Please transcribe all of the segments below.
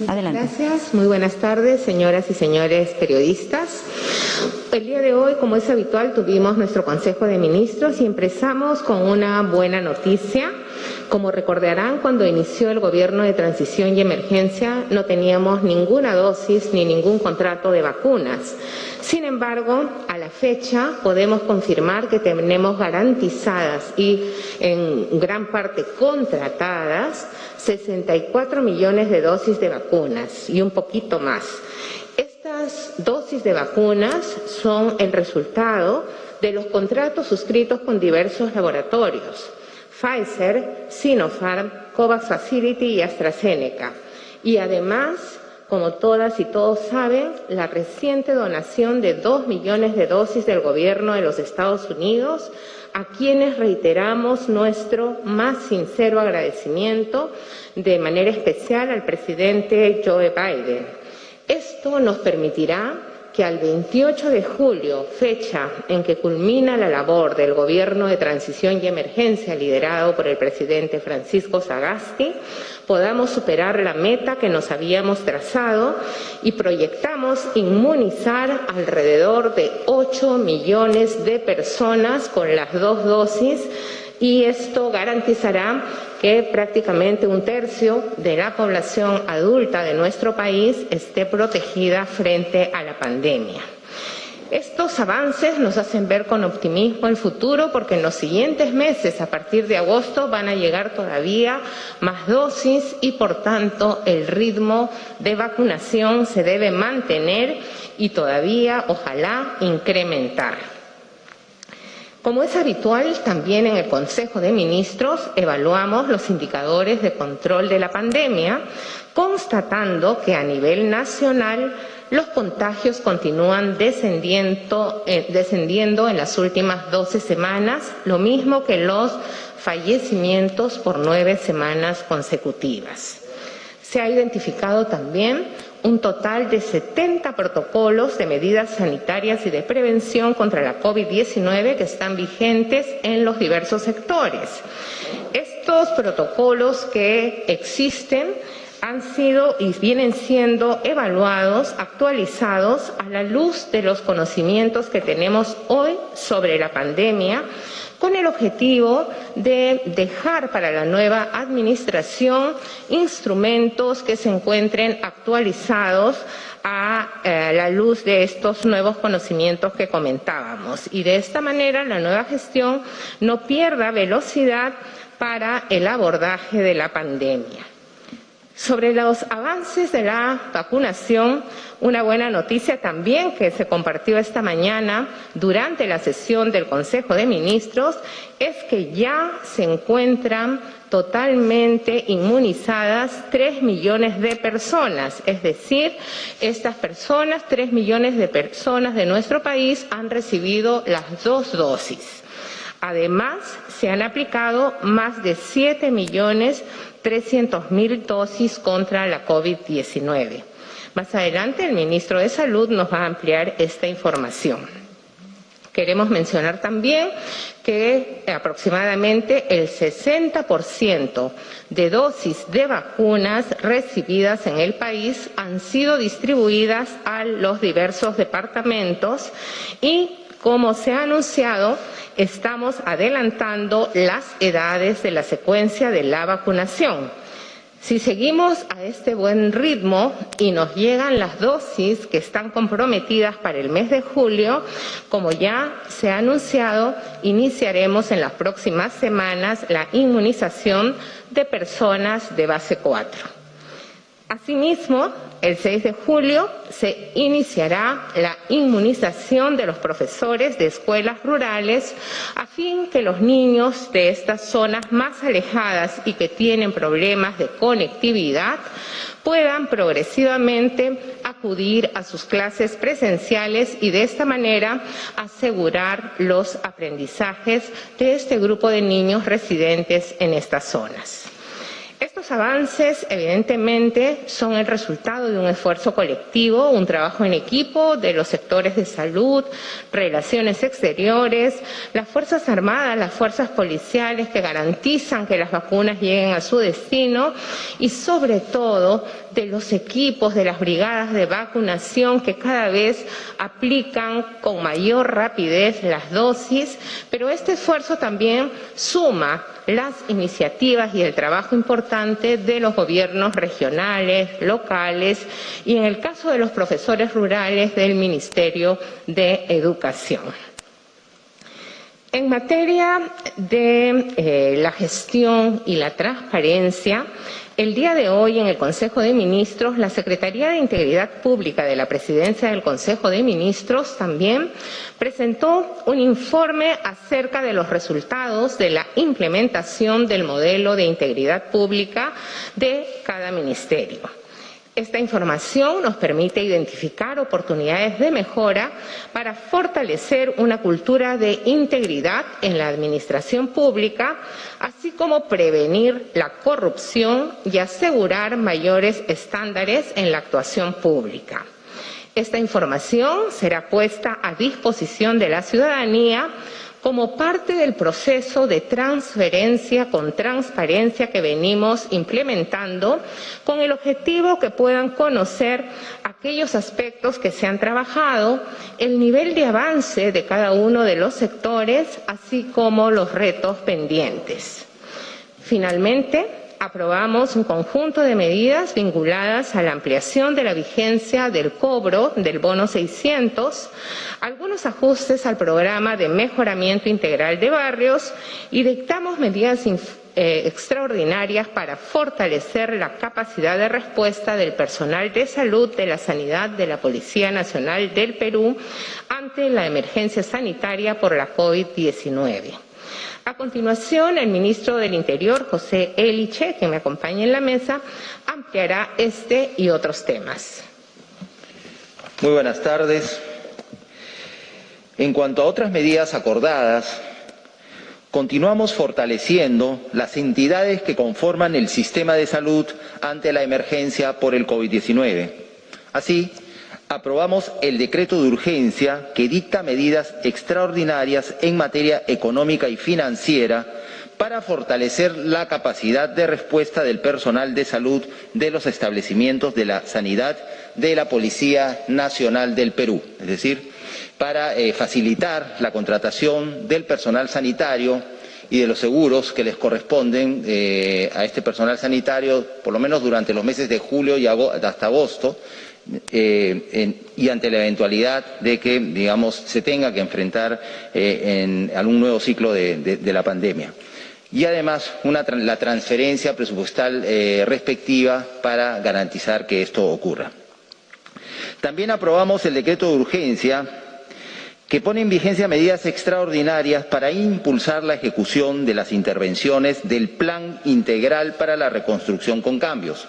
Adelante. Gracias. Muy buenas tardes, señoras y señores periodistas. El día de hoy, como es habitual, tuvimos nuestro Consejo de Ministros y empezamos con una buena noticia. Como recordarán, cuando inició el gobierno de transición y emergencia no teníamos ninguna dosis ni ningún contrato de vacunas. Sin embargo, a la fecha podemos confirmar que tenemos garantizadas y en gran parte contratadas 64 millones de dosis de vacunas y un poquito más. Estas dosis de vacunas son el resultado de los contratos suscritos con diversos laboratorios: Pfizer, Sinopharm, COVAX Facility y AstraZeneca. Y además, como todas y todos saben, la reciente donación de 2 millones de dosis del gobierno de los Estados Unidos, a quienes reiteramos nuestro más sincero agradecimiento, de manera especial al presidente Joe Biden. Esto nos permitirá que al 28 de julio, fecha en que culmina la labor del Gobierno de Transición y Emergencia liderado por el presidente Francisco Sagasti, podamos superar la meta que nos habíamos trazado y proyectamos inmunizar alrededor de 8 millones de personas con las 2 dosis, y esto garantizará que prácticamente 1/3 de la población adulta de nuestro país esté protegida frente a la pandemia. Estos avances nos hacen ver con optimismo el futuro, porque en los siguientes meses, a partir de agosto, van a llegar todavía más dosis y, por tanto, el ritmo de vacunación se debe mantener y todavía, ojalá, incrementar. Como es habitual, también en el Consejo de Ministros evaluamos los indicadores de control de la pandemia, constatando que a nivel nacional los contagios continúan descendiendo en las últimas 12 semanas, lo mismo que los fallecimientos por 9 semanas consecutivas. Se ha identificado también un total de 70 protocolos de medidas sanitarias y de prevención contra la COVID-19 que están vigentes en los diversos sectores. Estos protocolos que existen han sido y vienen siendo evaluados, actualizados a la luz de los conocimientos que tenemos hoy sobre la pandemia, con el objetivo de dejar para la nueva administración instrumentos que se encuentren actualizados a la luz de estos nuevos conocimientos que comentábamos. Y de esta manera la nueva gestión no pierda velocidad para el abordaje de la pandemia. Sobre los avances de la vacunación, una buena noticia también que se compartió esta mañana durante la sesión del Consejo de Ministros es que ya se encuentran totalmente inmunizadas 3 millones de personas. Es decir, estas personas, 3 millones de personas de nuestro país, han recibido las 2 dosis. Además, se han aplicado más de 7.300.000 dosis contra la COVID-19. Más adelante, el ministro de Salud nos va a ampliar esta información. Queremos mencionar también que aproximadamente el 60% de dosis de vacunas recibidas en el país han sido distribuidas a los diversos departamentos y, como se ha anunciado, estamos adelantando las edades de la secuencia de la vacunación. Si seguimos a este buen ritmo y nos llegan las dosis que están comprometidas para el mes de julio, como ya se ha anunciado, iniciaremos en las próximas semanas la inmunización de personas de base 4. Asimismo, el 6 de julio se iniciará la inmunización de los profesores de escuelas rurales, a fin que los niños de estas zonas más alejadas y que tienen problemas de conectividad puedan progresivamente acudir a sus clases presenciales y de esta manera asegurar los aprendizajes de este grupo de niños residentes en estas zonas. Estos avances, evidentemente, son el resultado de un esfuerzo colectivo, un trabajo en equipo de los sectores de salud, relaciones exteriores, las Fuerzas Armadas, las fuerzas policiales que garantizan que las vacunas lleguen a su destino y, sobre todo, de los equipos de las brigadas de vacunación que cada vez aplican con mayor rapidez las dosis, pero este esfuerzo también suma las iniciativas y el trabajo importante de los gobiernos regionales, locales y, en el caso de los profesores rurales, del Ministerio de Educación. En materia de la gestión y la transparencia, el día de hoy en el Consejo de Ministros, la Secretaría de Integridad Pública de la Presidencia del Consejo de Ministros también presentó un informe acerca de los resultados de la implementación del modelo de integridad pública de cada ministerio. Esta información nos permite identificar oportunidades de mejora para fortalecer una cultura de integridad en la administración pública, así como prevenir la corrupción y asegurar mayores estándares en la actuación pública. Esta información será puesta a disposición de la ciudadanía como parte del proceso de transferencia con transparencia que venimos implementando, con el objetivo que puedan conocer aquellos aspectos que se han trabajado, el nivel de avance de cada uno de los sectores, así como los retos pendientes. Finalmente, aprobamos un conjunto de medidas vinculadas a la ampliación de la vigencia del cobro del bono 600, algunos ajustes al programa de mejoramiento integral de barrios y dictamos medidas extraordinarias para fortalecer la capacidad de respuesta del personal de salud, de la sanidad, de la Policía Nacional del Perú ante la emergencia sanitaria por la COVID-19. A continuación, el ministro del Interior, José Eliche, que me acompaña en la mesa, ampliará este y otros temas. Muy buenas tardes. En cuanto a otras medidas acordadas, continuamos fortaleciendo las entidades que conforman el sistema de salud ante la emergencia por el COVID-19. Así, aprobamos el decreto de urgencia que dicta medidas extraordinarias en materia económica y financiera para fortalecer la capacidad de respuesta del personal de salud de los establecimientos de la sanidad de la Policía Nacional del Perú, es decir, para facilitar la contratación del personal sanitario y de los seguros que les corresponden a este personal sanitario, por lo menos durante los meses de julio y hasta agosto, y ante la eventualidad de que, digamos, se tenga que enfrentar en algún nuevo ciclo de la pandemia. Y además la transferencia presupuestal respectiva para garantizar que esto ocurra. También aprobamos el decreto de urgencia que pone en vigencia medidas extraordinarias para impulsar la ejecución de las intervenciones del Plan Integral para la Reconstrucción con Cambios,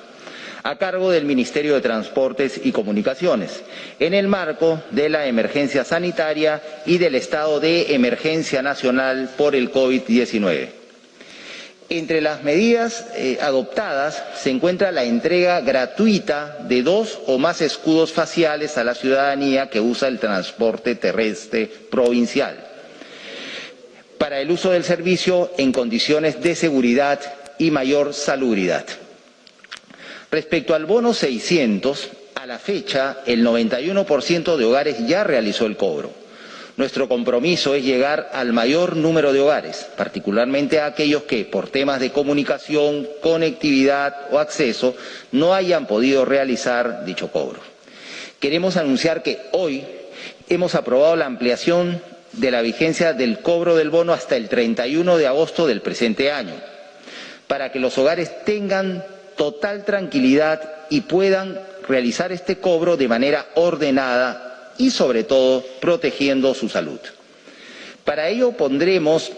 a cargo del Ministerio de Transportes y Comunicaciones, en el marco de la emergencia sanitaria y del estado de emergencia nacional por el COVID-19. Entre las medidas adoptadas se encuentra la entrega gratuita de 2 o más escudos faciales a la ciudadanía que usa el transporte terrestre provincial, para el uso del servicio en condiciones de seguridad y mayor salubridad. Respecto al bono 600, a la fecha, el 91% de hogares ya realizó el cobro. Nuestro compromiso es llegar al mayor número de hogares, particularmente a aquellos que, por temas de comunicación, conectividad o acceso, no hayan podido realizar dicho cobro. Queremos anunciar que hoy hemos aprobado la ampliación de la vigencia del cobro del bono hasta el 31 de agosto del presente año, para que los hogares tengan total tranquilidad y puedan realizar este cobro de manera ordenada y, sobre todo, protegiendo su salud. Para ello pondremos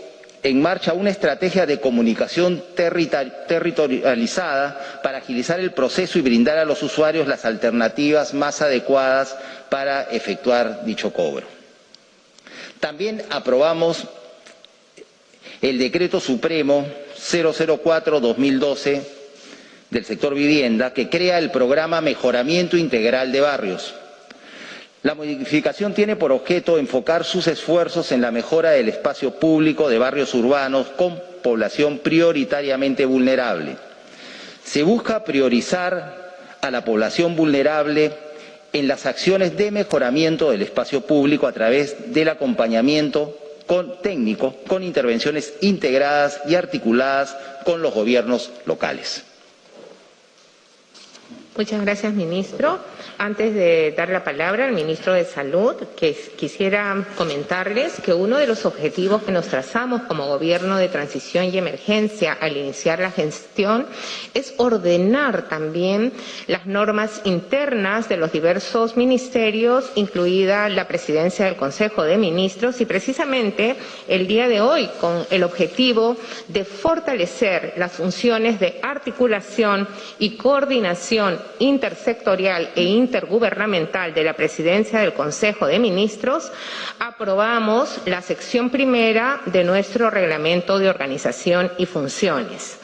en marcha una estrategia de comunicación territorializada para agilizar el proceso y brindar a los usuarios las alternativas más adecuadas para efectuar dicho cobro. También aprobamos el Decreto Supremo 004-2012 del sector vivienda que crea el programa Mejoramiento Integral de Barrios. La modificación tiene por objeto enfocar sus esfuerzos en la mejora del espacio público de barrios urbanos con población prioritariamente vulnerable. Se busca priorizar a la población vulnerable en las acciones de mejoramiento del espacio público a través del acompañamiento técnico con intervenciones integradas y articuladas con los gobiernos locales. Muchas gracias, ministro. Antes de dar la palabra al ministro de Salud, quisiera comentarles que uno de los objetivos que nos trazamos como Gobierno de Transición y Emergencia al iniciar la gestión es ordenar también las normas internas de los diversos ministerios, incluida la presidencia del Consejo de Ministros, y precisamente el día de hoy con el objetivo de fortalecer las funciones de articulación y coordinación intersectorial e intergubernamental de la Presidencia del Consejo de Ministros, aprobamos la sección primera de nuestro Reglamento de Organización y Funciones.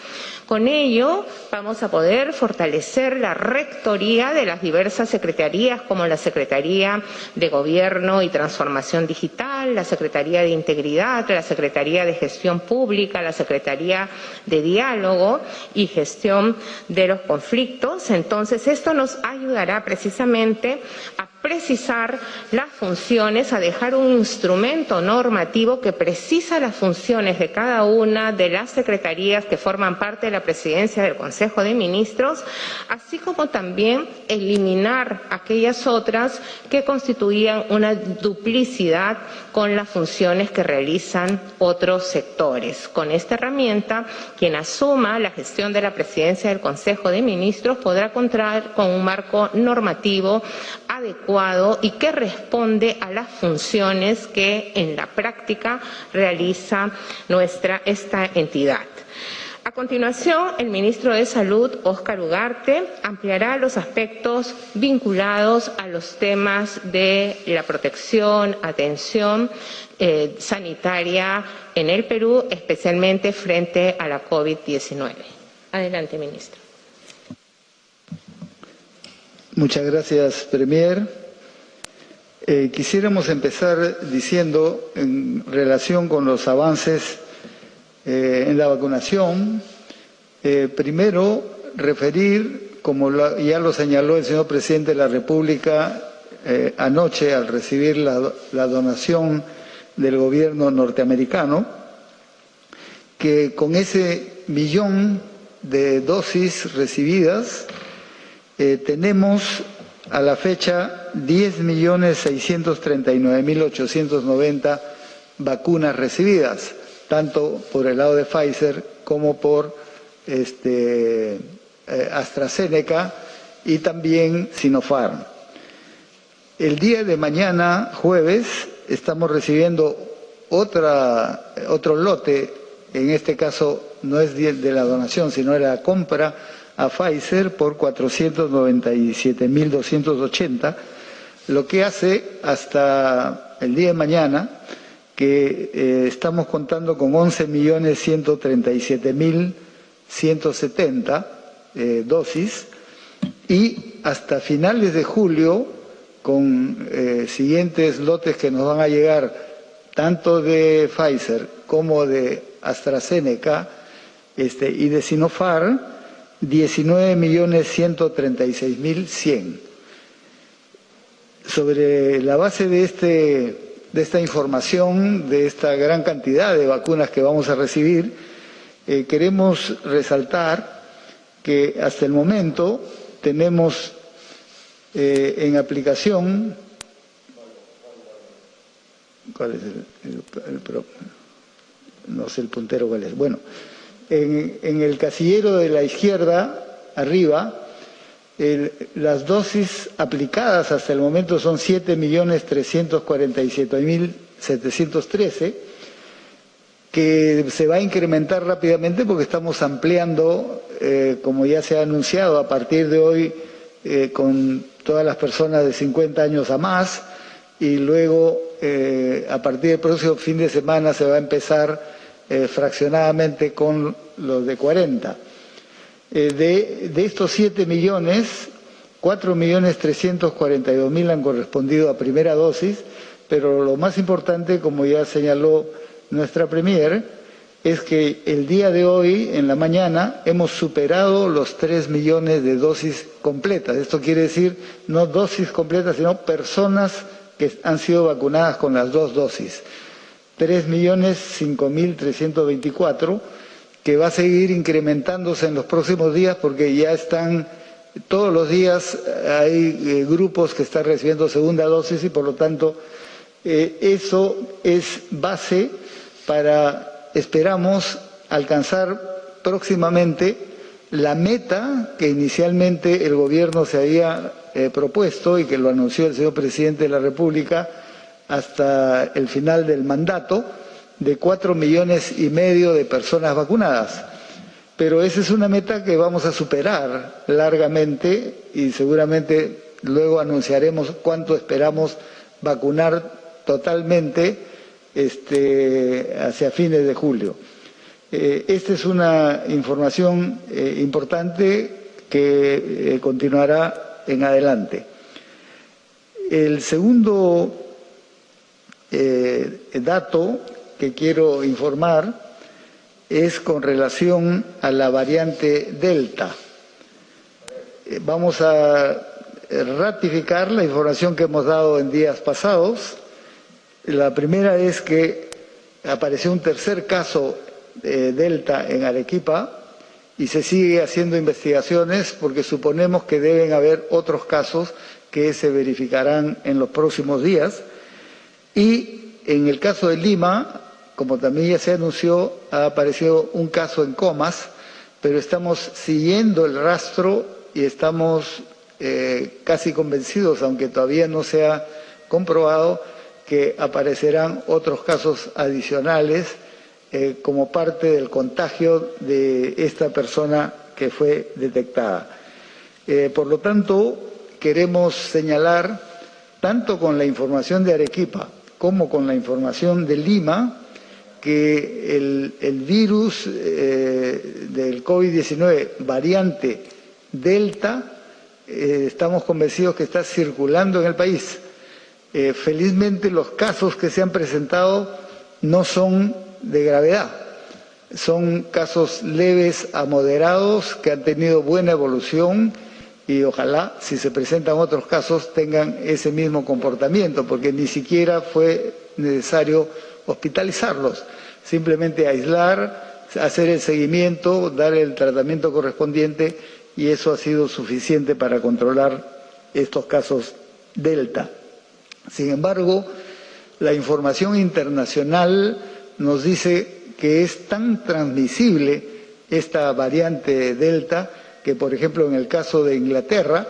Con ello vamos a poder fortalecer la rectoría de las diversas secretarías como la Secretaría de Gobierno y Transformación Digital, la Secretaría de Integridad, la Secretaría de Gestión Pública, la Secretaría de Diálogo y Gestión de los Conflictos. Entonces, esto nos ayudará precisamente a precisar las funciones, a dejar un instrumento normativo que precisa las funciones de cada una de las secretarías que forman parte de la Presidencia del Consejo de Ministros, así como también eliminar aquellas otras que constituían una duplicidad con las funciones que realizan otros sectores. Con esta herramienta, quien asuma la gestión de la Presidencia del Consejo de Ministros podrá contar con un marco normativo adecuado y que responde a las funciones que en la práctica realiza esta entidad. A continuación, el ministro de Salud, Óscar Ugarte, ampliará los aspectos vinculados a los temas de la protección, atención sanitaria en el Perú, especialmente frente a la COVID-19. Adelante, ministro. Muchas gracias, Premier. Quisiéramos empezar diciendo, en relación con los avances en la vacunación, primero referir, como ya lo señaló el señor Presidente de la República anoche al recibir la donación del gobierno norteamericano, que con ese 1 millón de dosis recibidas, tenemos a la fecha 10.639.890 vacunas recibidas, tanto por el lado de Pfizer como por AstraZeneca y también Sinopharm. El día de mañana, jueves, estamos recibiendo otro lote, en este caso no es de la donación, sino de la compra a Pfizer por 497.280, lo que hace hasta el día de mañana que estamos contando con 11.137.170 dosis y hasta finales de julio, con siguientes lotes que nos van a llegar tanto de Pfizer como de AstraZeneca y de Sinopharm, 19.136.100. Sobre la base de esta información, de esta gran cantidad de vacunas que vamos a recibir, queremos resaltar que hasta el momento tenemos en aplicación, ¿cuál es no sé el puntero cuál es? Bueno, en el casillero de la izquierda, arriba, las dosis aplicadas hasta el momento son 7.347.713, que se va a incrementar rápidamente porque estamos ampliando, como ya se ha anunciado, a partir de hoy con todas las personas de 50 años a más, y luego a partir del próximo fin de semana se va a empezar fraccionadamente con los de 40. De estos 7 millones, 4.342.000 han correspondido a primera dosis, pero lo más importante, como ya señaló nuestra Premier, es que el día de hoy, en la mañana, hemos superado los 3 millones de dosis completas. Esto quiere decir no dosis completas, sino personas que han sido vacunadas con las 2 dosis. 3.005.324, que va a seguir incrementándose en los próximos días porque ya están, todos los días hay grupos que están recibiendo segunda dosis y por lo tanto eso es base para, esperamos, alcanzar próximamente la meta que inicialmente el gobierno se había propuesto y que lo anunció el señor presidente de la República hasta el final del mandato, de 4,5 millones de personas vacunadas. Pero esa es una meta que vamos a superar largamente y seguramente luego anunciaremos cuánto esperamos vacunar totalmente hacia fines de julio. Esta es una información importante que continuará en adelante. El segundo dato que quiero informar es con relación a la variante Delta. Vamos a ratificar la información que hemos dado en días pasados. La primera es que apareció un tercer caso Delta en Arequipa y se sigue haciendo investigaciones porque suponemos que deben haber otros casos que se verificarán en los próximos días. Y en el caso de Lima, como también ya se anunció, ha aparecido un caso en Comas, pero estamos siguiendo el rastro y estamos casi convencidos, aunque todavía no se ha comprobado, que aparecerán otros casos adicionales como parte del contagio de esta persona que fue detectada. Por lo tanto, queremos señalar, tanto con la información de Arequipa como con la información de Lima, que el virus del COVID-19 variante Delta, estamos convencidos que está circulando en el país. Felizmente los casos que se han presentado no son de gravedad, son casos leves a moderados que han tenido buena evolución y ojalá si se presentan otros casos tengan ese mismo comportamiento, porque ni siquiera fue necesario hospitalizarlos, simplemente aislar, hacer el seguimiento, dar el tratamiento correspondiente y eso ha sido suficiente para controlar estos casos Delta. Sin embargo, la información internacional nos dice que es tan transmisible esta variante Delta que, por ejemplo, en el caso de Inglaterra,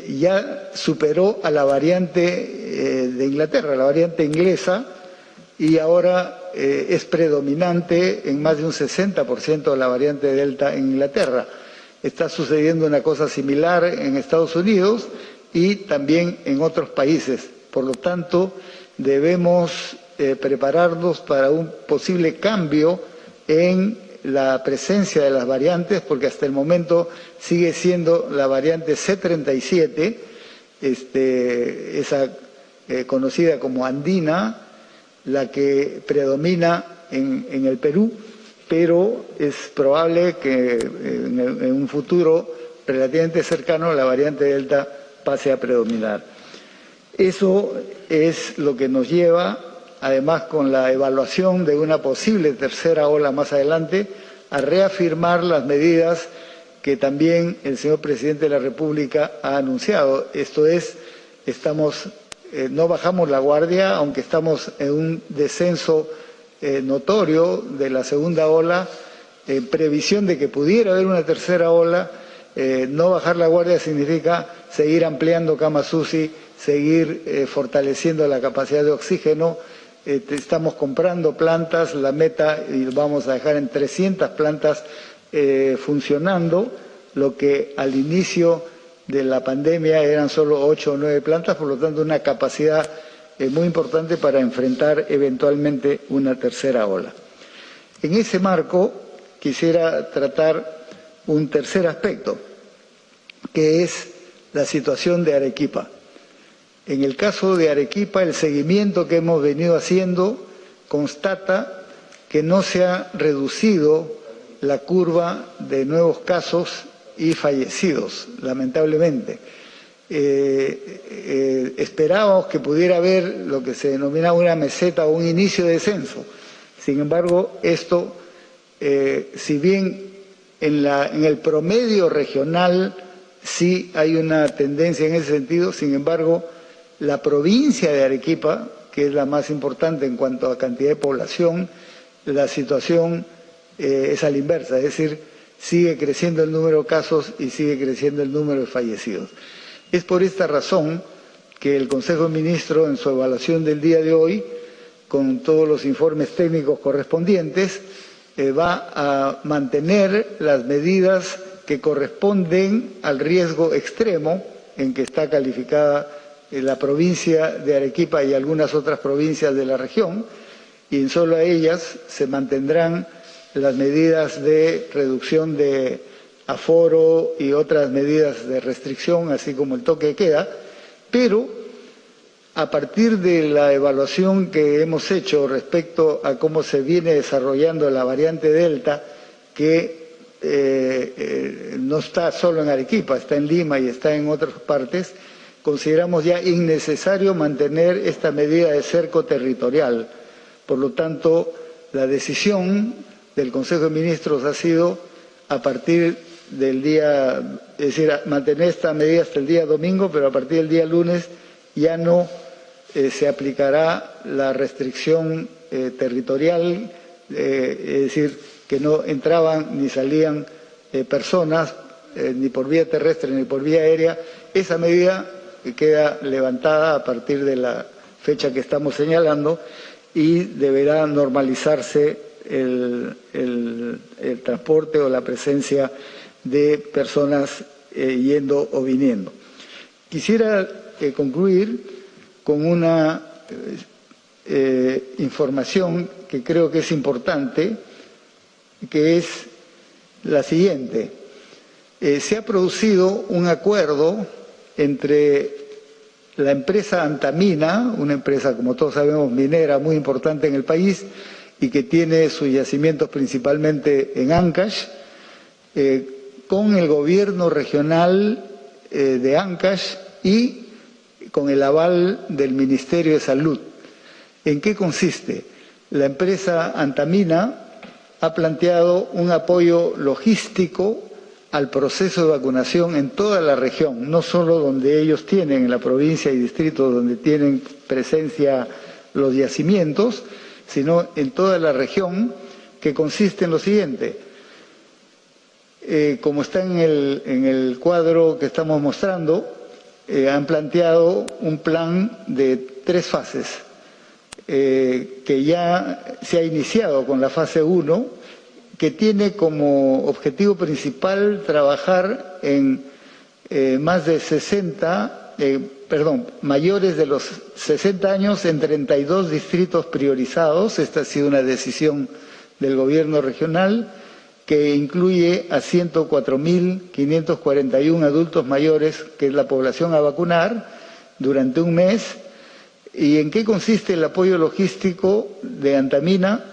ya superó a la variante de Inglaterra, la variante inglesa, y ahora es predominante en más de un 60% de la variante Delta en Inglaterra. Está sucediendo una cosa similar en Estados Unidos y también en otros países. Por lo tanto, debemos prepararnos para un posible cambio en la presencia de las variantes, porque hasta el momento sigue siendo la variante C37, esa conocida como andina, la que predomina en el Perú, pero es probable que en un futuro relativamente cercano la variante Delta pase a predominar. Eso es lo que nos lleva, además con la evaluación de una posible tercera ola más adelante, a reafirmar las medidas que también el señor presidente de la República ha anunciado. Esto es, no bajamos la guardia, aunque estamos en un descenso notorio de la segunda ola, en previsión de que pudiera haber una tercera ola. No bajar la guardia significa seguir ampliando camas UCI, seguir fortaleciendo la capacidad de oxígeno. Estamos comprando plantas, la meta y vamos a dejar en 300 plantas funcionando, lo que al inicio de la pandemia eran solo 8 o 9 plantas, por lo tanto una capacidad muy importante para enfrentar eventualmente una tercera ola. En ese marco quisiera tratar un tercer aspecto, que es la situación de Arequipa. En el caso de Arequipa, el seguimiento que hemos venido haciendo constata que no se ha reducido la curva de nuevos casos y fallecidos, lamentablemente. Esperábamos que pudiera haber lo que se denomina una meseta o un inicio de descenso. Sin embargo, esto, si bien en el promedio regional sí hay una tendencia en ese sentido, sin embargo, la provincia de Arequipa, que es la más importante en cuanto a cantidad de población, la situación es a la inversa, es decir, sigue creciendo el número de casos y sigue creciendo el número de fallecidos. Es por esta razón que el Consejo de Ministros, en su evaluación del día de hoy, con todos los informes técnicos correspondientes, va a mantener las medidas que corresponden al riesgo extremo en que está calificada la provincia de Arequipa y algunas otras provincias de la región, y en solo a ellas se mantendrán las medidas de reducción de aforo y otras medidas de restricción, así como el toque de queda, pero a partir de la evaluación que hemos hecho respecto a cómo se viene desarrollando la variante Delta, que no está solo en Arequipa, está en Lima y está en otras partes, consideramos ya innecesario mantener esta medida de cerco territorial. Por lo tanto, la decisión del Consejo de Ministros ha sido a partir del día, es decir, mantener esta medida hasta el día domingo, pero a partir del día lunes ya no se aplicará la restricción territorial, es decir, que no entraban ni salían personas ni por vía terrestre ni por vía aérea. Esa medida queda levantada a partir de la fecha que estamos señalando y deberá normalizarse el transporte o la presencia de personas yendo o viniendo. Quisiera concluir con una información que creo que es importante, que es la siguiente. Se ha producido un acuerdo entre la empresa Antamina, una empresa, como todos sabemos, minera muy importante en el país y que tiene sus yacimientos principalmente en Ancash, con el gobierno regional de Ancash y con el aval del Ministerio de Salud. ¿En qué consiste? La empresa Antamina ha planteado un apoyo logístico al proceso de vacunación en toda la región, no solo donde ellos tienen, en la provincia y distrito donde tienen presencia los yacimientos, sino en toda la región, que consiste en lo siguiente. Como está en el cuadro que estamos mostrando, han planteado un plan de 3 fases, que ya se ha iniciado con la fase 1, que tiene como objetivo principal trabajar en más de mayores de los 60 años en 32 distritos priorizados. Esta ha sido una decisión del gobierno regional que incluye a 104.541 adultos mayores, que es la población a vacunar, durante un mes. ¿Y en qué consiste el apoyo logístico de Antamina?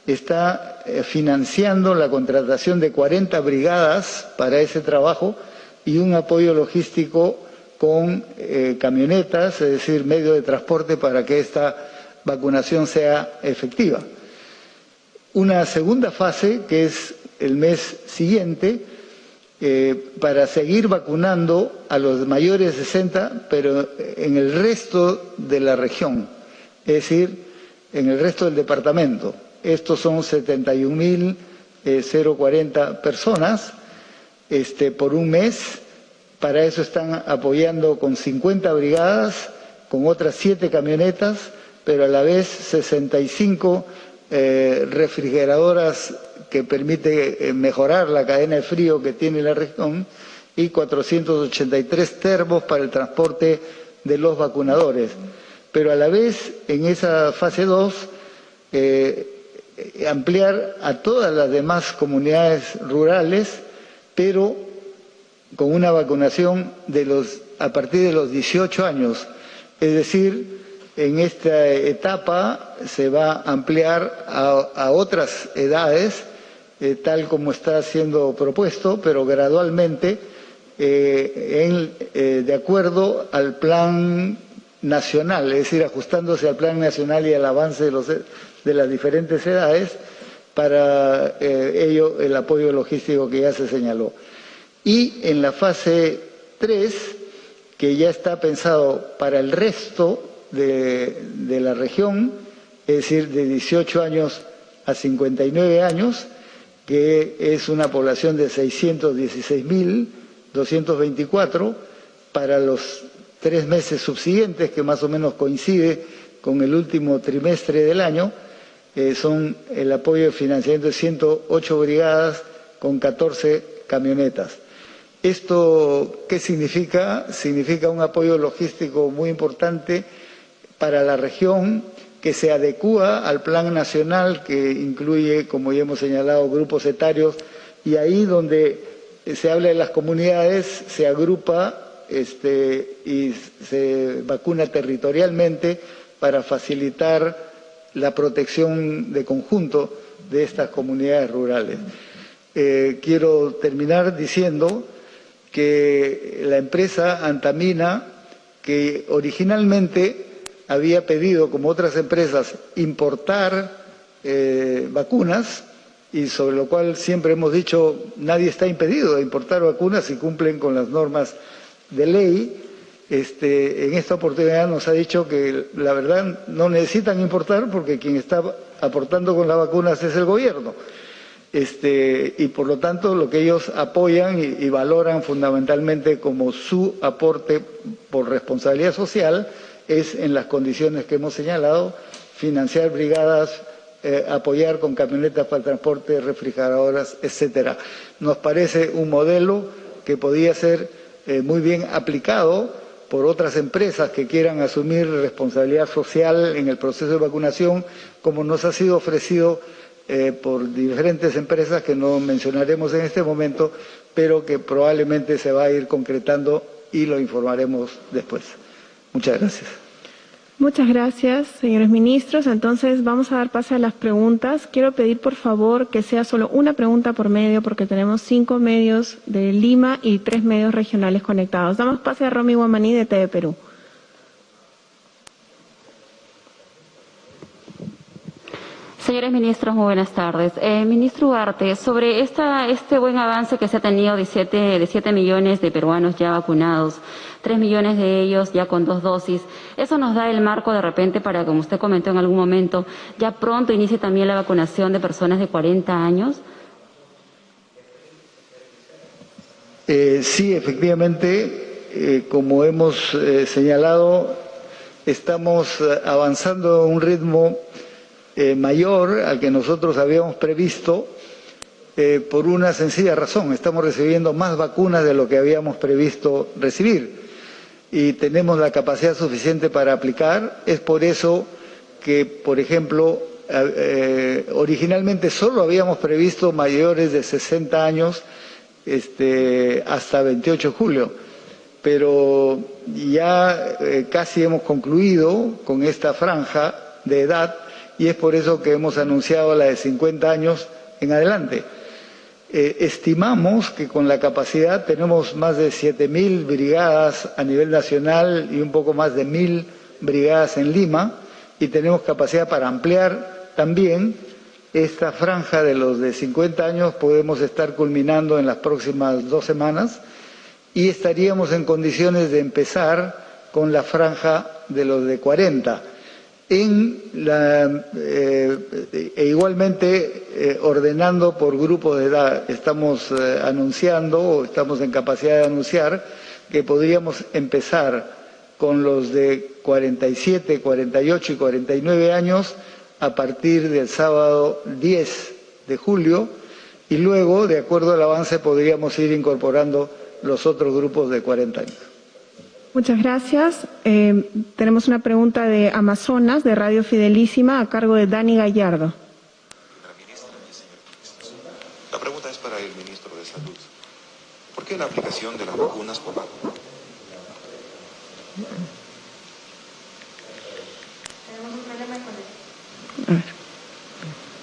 Está financiando la contratación de 40 brigadas para ese trabajo y un apoyo logístico con camionetas, es decir, medio de transporte para que esta vacunación sea efectiva. Una segunda fase, que es el mes siguiente, para seguir vacunando a los mayores de 60, pero en el resto de la región, es decir, en el resto del departamento. Estos son 71.040 personas por un mes. Para eso están apoyando con 50 brigadas, con otras 7 camionetas, pero a la vez 65 refrigeradoras que permite mejorar la cadena de frío que tiene la región y 483 termos para el transporte de los vacunadores. Pero a la vez, en esa fase 2, ampliar a todas las demás comunidades rurales pero con una vacunación a partir de los 18 años. Es decir, en esta etapa se va a ampliar a otras edades, tal como está siendo propuesto, pero gradualmente, de acuerdo al plan nacional, es decir, ajustándose al plan nacional y al avance de las diferentes edades, para ello el apoyo logístico que ya se señaló. Y en la fase 3, que ya está pensado para el resto de la región, es decir, de 18 años a 59 años, que es una población de 616.224 para los 3 meses subsiguientes, que más o menos coincide con el último trimestre del año. Son el apoyo de financiamiento de 108 brigadas con 14 camionetas. ¿Esto qué significa? Significa un apoyo logístico muy importante para la región, que se adecúa al plan nacional, que incluye, como ya hemos señalado, grupos etarios, y ahí donde se habla de las comunidades se agrupa y se vacuna territorialmente para facilitar la protección de conjunto de estas comunidades rurales. Quiero terminar diciendo que la empresa Antamina, que originalmente había pedido, como otras empresas, importar vacunas, y sobre lo cual siempre hemos dicho nadie está impedido de importar vacunas si cumplen con las normas de ley. En esta oportunidad nos ha dicho que la verdad no necesitan importar porque quien está aportando con las vacunas es el gobierno. Y por lo tanto lo que ellos apoyan y valoran fundamentalmente como su aporte por responsabilidad social es, en las condiciones que hemos señalado, financiar brigadas, apoyar con camionetas para el transporte, refrigeradoras, etcétera. Nos parece un modelo que podía ser muy bien aplicado por otras empresas que quieran asumir responsabilidad social en el proceso de vacunación, como nos ha sido ofrecido por diferentes empresas que no mencionaremos en este momento, pero que probablemente se va a ir concretando y lo informaremos después. Muchas gracias. Muchas gracias, señores ministros. Entonces vamos a dar pase a las preguntas. Quiero pedir, por favor, que sea solo una pregunta por medio, porque tenemos 5 medios de Lima y 3 medios regionales conectados. Damos pase a Romy Guamaní, de TV Perú. Señores ministros, muy buenas tardes. Ministro Ugarte, sobre este buen avance que se ha tenido de 7 millones de peruanos ya vacunados, 3 millones de ellos ya con 2 dosis, ¿eso nos da el marco de repente para, como usted comentó en algún momento, ya pronto inicie también la vacunación de personas de 40 años? Sí, efectivamente, como hemos señalado, estamos avanzando a un ritmo mayor al que nosotros habíamos previsto, por una sencilla razón: estamos recibiendo más vacunas de lo que habíamos previsto recibir y tenemos la capacidad suficiente para aplicar. Es por eso que, por ejemplo, originalmente solo habíamos previsto mayores de 60 años hasta 28 de julio, pero ya casi hemos concluido con esta franja de edad, y es por eso que hemos anunciado la de 50 años en adelante. Estimamos que con la capacidad tenemos más de 7.000 brigadas a nivel nacional y un poco más de 1.000 brigadas en Lima, y tenemos capacidad para ampliar también esta franja de los de 50 años. Podemos estar culminando en las próximas 2 semanas y estaríamos en condiciones de empezar con la franja de los de 40. Igualmente ordenando por grupos de edad. Estamos anunciando, o estamos en capacidad de anunciar, que podríamos empezar con los de 47, 48 y 49 años a partir del sábado 10 de julio, y luego, de acuerdo al avance, podríamos ir incorporando los otros grupos de 40 años. Muchas gracias. Tenemos una pregunta de Amazonas, de Radio Fidelísima, a cargo de Dani Gallardo. La pregunta es para el ministro de Salud. aplicación de las vacunas por rango?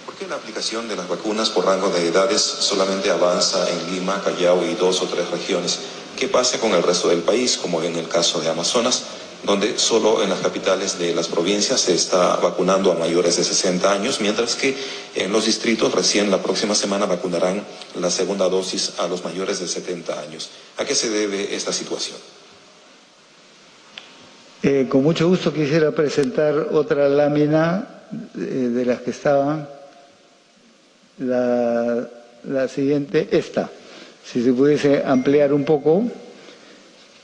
¿Por qué la aplicación de las vacunas por rango de edades solamente avanza en Lima, Callao y 2 o 3 regiones? ¿Qué pasa con el resto del país, como en el caso de Amazonas, donde solo en las capitales de las provincias se está vacunando a mayores de 60 años, mientras que en los distritos recién la próxima semana vacunarán la segunda dosis a los mayores de 70 años? ¿A qué se debe esta situación? Con mucho gusto quisiera presentar otra lámina de las que estaban. La siguiente, esta, si se pudiese ampliar un poco.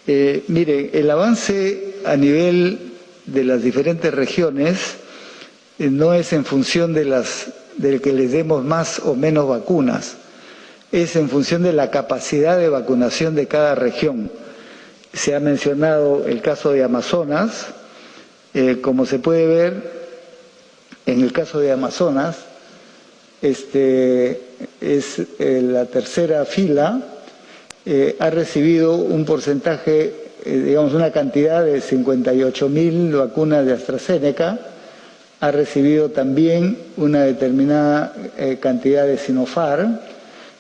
Mire, el avance a nivel de las diferentes regiones no es en función de que les demos más o menos vacunas, es en función de la capacidad de vacunación de cada región. Se ha mencionado el caso de Amazonas. Como se puede ver, en el caso de Amazonas, es la tercera fila, ha recibido un porcentaje, digamos una cantidad de 58.000 vacunas de AstraZeneca, ha recibido también una determinada cantidad de Sinopharm,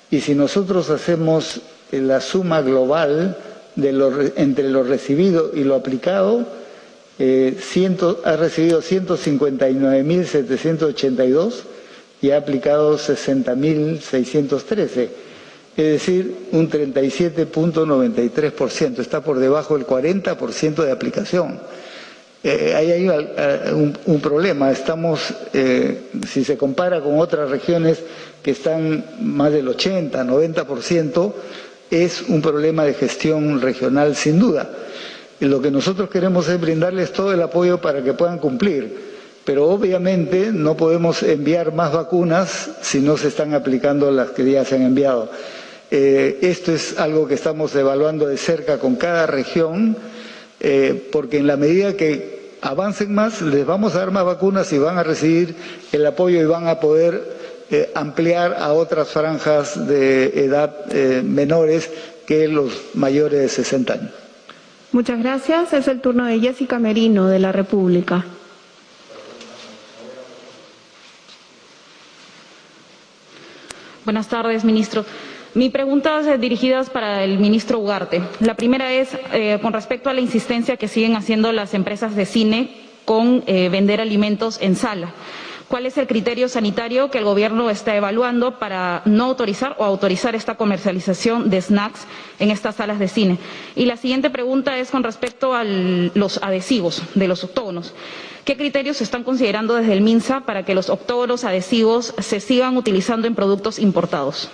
y si nosotros hacemos la suma global entre lo recibido y lo aplicado, ha recibido 159.782 y ha aplicado 60.613, es decir, un 37.93%, está por debajo del 40% de aplicación. Ahí hay un problema. Estamos, si se compara con otras regiones que están más del 80, 90%, es un problema de gestión regional sin duda. Y lo que nosotros queremos es brindarles todo el apoyo para que puedan cumplir, pero obviamente no podemos enviar más vacunas si no se están aplicando las que ya se han enviado. Esto es algo que estamos evaluando de cerca con cada región, porque en la medida que avancen más, les vamos a dar más vacunas y van a recibir el apoyo y van a poder ampliar a otras franjas de edad menores que los mayores de 60 años. Muchas gracias. Es el turno de Jessica Merino, de la República. Buenas tardes, ministro. Mi pregunta es dirigida para el ministro Ugarte. La primera es con respecto a la insistencia que siguen haciendo las empresas de cine con vender alimentos en sala. ¿Cuál es el criterio sanitario que el gobierno está evaluando para no autorizar o autorizar esta comercialización de snacks en estas salas de cine? Y la siguiente pregunta es con respecto a los adhesivos de los octógonos. ¿Qué criterios se están considerando desde el MINSA para que los octógonos adhesivos se sigan utilizando en productos importados?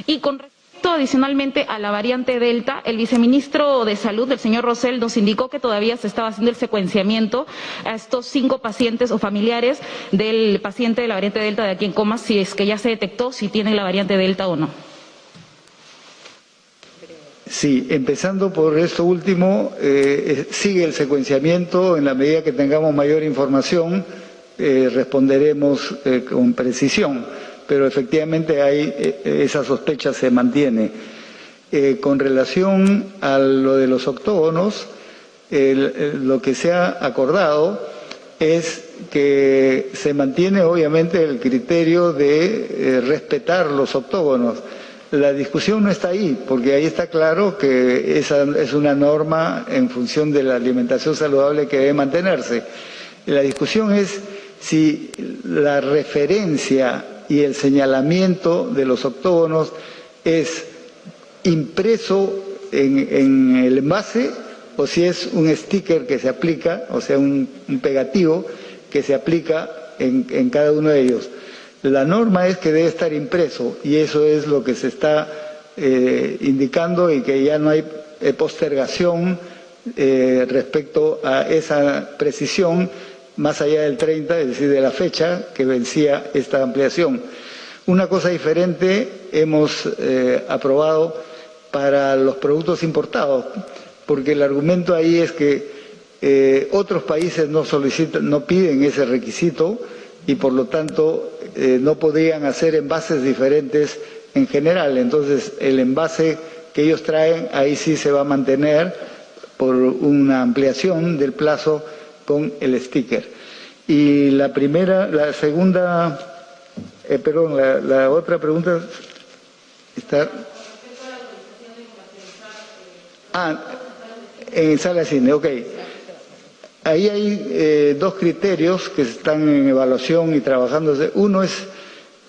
Y con respecto adicionalmente a la variante Delta, el viceministro de Salud, el señor Rosell, nos indicó que todavía se estaba haciendo el secuenciamiento a estos 5 pacientes o familiares del paciente de la variante Delta de aquí en Comas, si es que ya se detectó si tienen la variante Delta o no. Sí, empezando por esto último, sigue el secuenciamiento. En la medida que tengamos mayor información, responderemos con precisión. Pero efectivamente esa sospecha se mantiene. Con relación a lo de los octógonos, lo que se ha acordado es que se mantiene obviamente el criterio de respetar los octógonos. La discusión no está ahí, porque ahí está claro que esa es una norma en función de la alimentación saludable que debe mantenerse. La discusión es si la referencia y el señalamiento de los octógonos es impreso en el envase o si es un sticker que se aplica, o sea, un pegativo que se aplica en cada uno de ellos. La norma es que debe estar impreso y eso es lo que se está indicando y que ya no hay postergación respecto a esa precisión más allá del 30, es decir, de la fecha que vencía esta ampliación. Una cosa diferente hemos aprobado para los productos importados, porque el argumento ahí es que otros países no piden ese requisito y por lo tanto no podrían hacer envases diferentes en general. Entonces el envase que ellos traen, ahí sí se va a mantener por una ampliación del plazo con el sticker. Y la otra pregunta está... en sala de cine, ok. Ahí hay dos criterios que están en evaluación y trabajándose. Uno es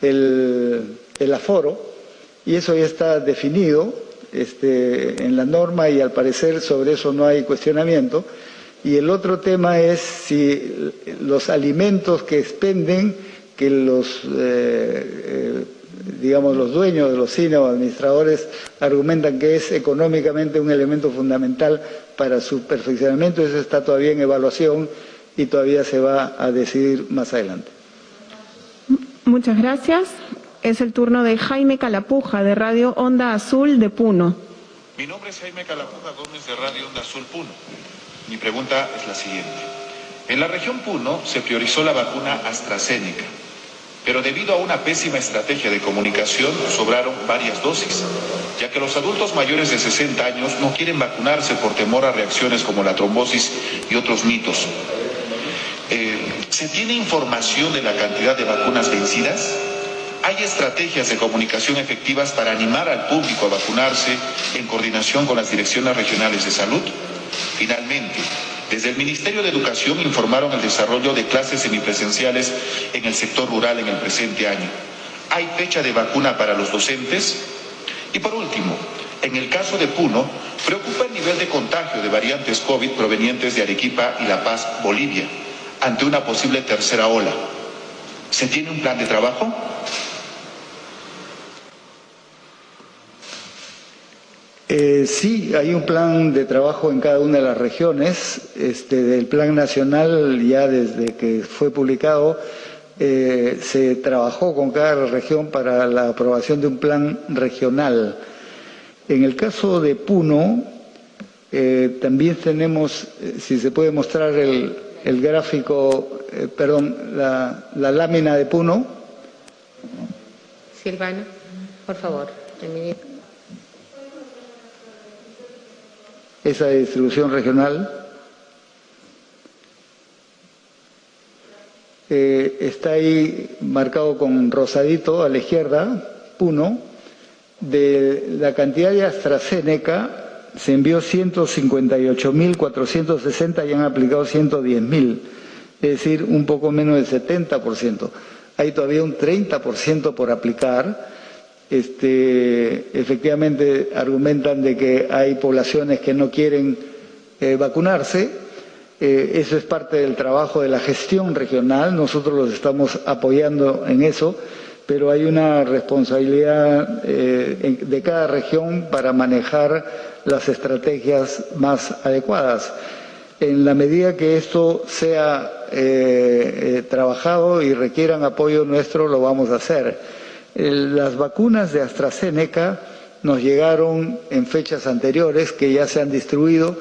el aforo, y eso ya está definido en la norma y al parecer sobre eso no hay cuestionamiento. Y el otro tema es si los alimentos que expenden, que los dueños de los cines o administradores argumentan que es económicamente un elemento fundamental para su perfeccionamiento, eso está todavía en evaluación y todavía se va a decidir más adelante. Muchas gracias. Es el turno de Jaime Calapuja, de Radio Onda Azul de Puno. Mi nombre es Jaime Calapuja Gómez, de Radio Onda Azul Puno. Mi pregunta es la siguiente. En la región Puno se priorizó la vacuna AstraZeneca, pero debido a una pésima estrategia de comunicación sobraron varias dosis, ya que los adultos mayores de 60 años no quieren vacunarse por temor a reacciones como la trombosis y otros mitos. ¿Se tiene información de la cantidad de vacunas vencidas? ¿Hay estrategias de comunicación efectivas para animar al público a vacunarse en coordinación con las direcciones regionales de salud? Finalmente, desde el Ministerio de Educación informaron el desarrollo de clases semipresenciales en el sector rural en el presente año. ¿Hay fecha de vacuna para los docentes? Y por último, en el caso de Puno, preocupa el nivel de contagio de variantes COVID provenientes de Arequipa y La Paz, Bolivia, ante una posible tercera ola. ¿Se tiene un plan de trabajo? Sí, hay un plan de trabajo en cada una de las regiones. Del plan nacional, ya desde que fue publicado, se trabajó con cada región para la aprobación de un plan regional. En el caso de Puno, también tenemos, si se puede mostrar el gráfico, la lámina de Puno. Silvana, por favor, esa distribución regional. Está ahí marcado con rosadito a la izquierda, Puno. De la cantidad de AstraZeneca se envió 158.460 y han aplicado 110.000, es decir, un poco menos del 70%. Hay todavía un 30% por aplicar. Efectivamente argumentan de que hay poblaciones que no quieren vacunarse. Eso es parte del trabajo de la gestión regional, nosotros los estamos apoyando en eso, pero hay una responsabilidad de cada región para manejar las estrategias más adecuadas. En la medida que esto sea trabajado y requieran apoyo nuestro, lo vamos a hacer. Las vacunas de AstraZeneca nos llegaron en fechas anteriores, que ya se han distribuido,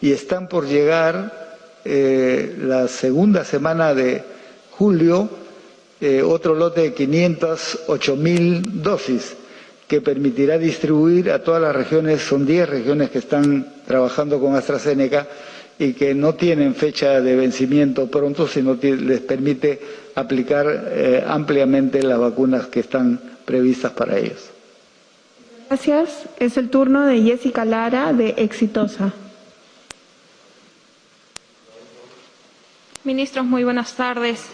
y están por llegar la segunda semana de julio, otro lote de 508.000 dosis, que permitirá distribuir a todas las regiones. Son 10 regiones que están trabajando con AstraZeneca y que no tienen fecha de vencimiento pronto, sino les permite aplicar ampliamente las vacunas que están previstas para ellos. Gracias. Es el turno de Jessica Lara, de Exitosa. Ministros, muy buenas tardes.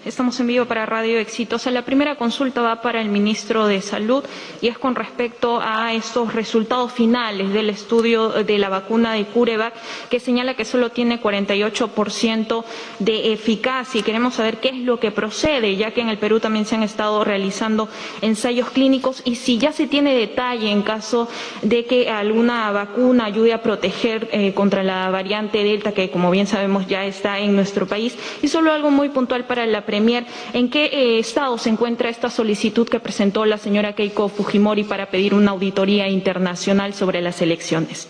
Estamos en vivo para Radio Exitosa. La primera consulta va para el ministro de Salud y es con respecto a estos resultados finales del estudio de la vacuna de CureVac, que señala que solo tiene 48% de eficacia, y queremos saber qué es lo que procede, ya que en el Perú también se han estado realizando ensayos clínicos, y si ya se tiene detalle en caso de que alguna vacuna ayude a proteger contra la variante Delta, que como bien sabemos ya está en nuestro país. Y solo algo muy puntual para la Premier: ¿en qué estado se encuentra esta solicitud que presentó la señora Keiko Fujimori para pedir una auditoría internacional sobre las elecciones?